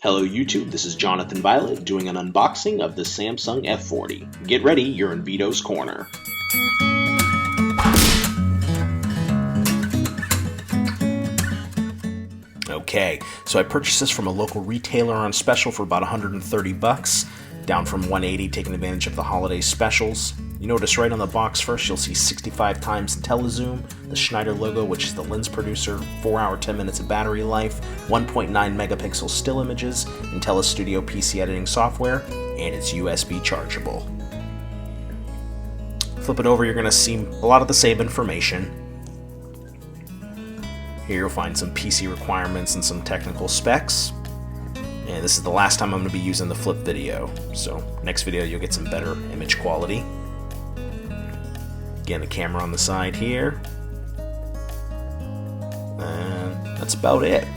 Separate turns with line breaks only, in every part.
Hello YouTube, this is Jonathan Violet doing an unboxing of the Samsung F40. Get ready, you're in Vito's Corner. Okay, so I purchased this from a local retailer on special for about 130 bucks, down from 180, taking advantage of the holiday specials. You notice right on the box first, you'll see 65 times telezoom, the Schneider logo, which is the lens producer, 4 hour 10 minutes of battery life, 1.9 megapixel still images, IntelliStudio PC editing software, and it's USB chargeable. Flip it over, you're going to see a lot of the same information. Here you'll find some PC requirements and some technical specs. And this is the last time I'm going to be using the flip video, so next video you'll get some better image quality. Again, a camera on the side here. And that's about it.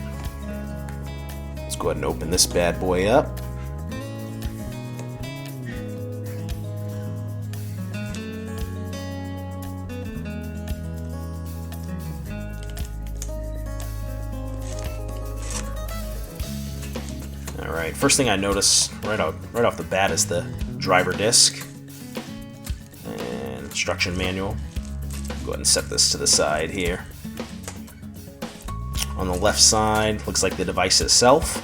Let's go ahead and open this bad boy up. Alright, first thing I notice right off the bat is the driver disc and instruction manual. Go ahead and set this to the side here. On the left side, looks like the device itself.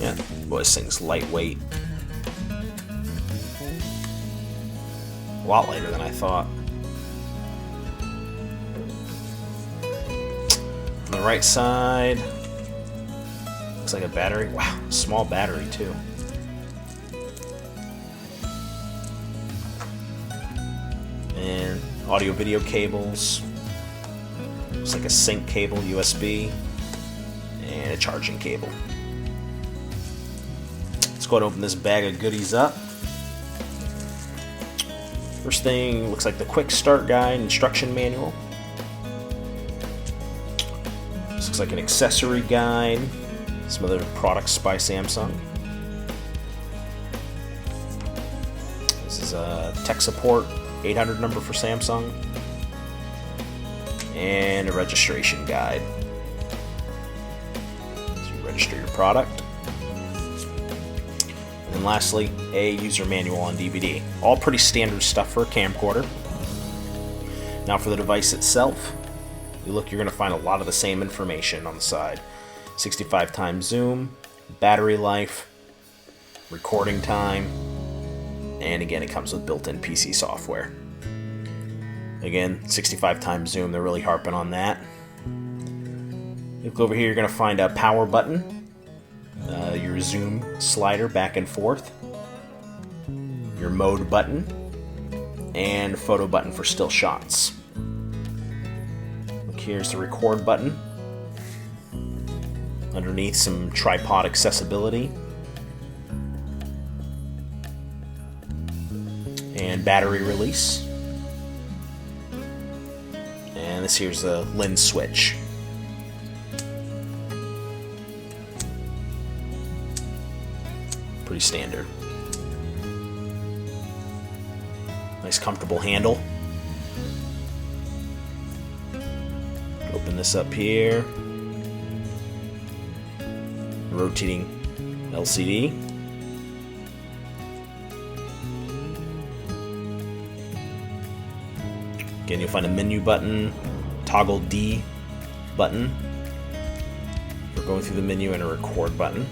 Yeah, boy, this thing's lightweight. A lot lighter than I thought. On the right side, looks like a battery. Wow, small battery too. And audio video cables. Looks like a sync cable, USB, and a charging cable. Let's go ahead and open this bag of goodies up. First thing looks like the quick start guide, instruction manual. This looks like an accessory guide, some other products by Samsung. This is a tech support 800 number for Samsung, and a registration guide. So you register your product. And then lastly, a user manual on DVD. All pretty standard stuff for a camcorder. Now for the device itself, you're going to find a lot of the same information on the side. 65 times zoom, battery life, recording time, and again, it comes with built-in PC software. Again, 65 times zoom, they're really harping on that. Look over here, you're going to find a power button, your zoom slider back and forth, your mode button, and photo button for still shots. Here's the record button. Underneath, some tripod accessibility. And battery release. And this here's the lens switch. Pretty standard. Nice comfortable handle. Open this up here. Rotating LCD. Again, you'll find a menu button, toggle D button for going through the menu, and a record button.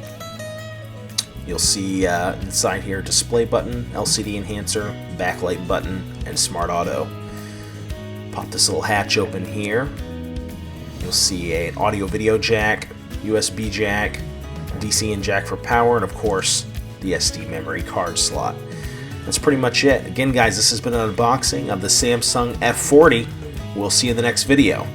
You'll see inside here, display button, LCD enhancer, backlight button, and smart auto. Pop this little hatch open here. You'll see an audio video jack, USB jack, DC and jack for power, and of course the SD memory card slot. That's pretty much it. Again guys, this has been an unboxing of the Samsung F40. We'll see you in the next video.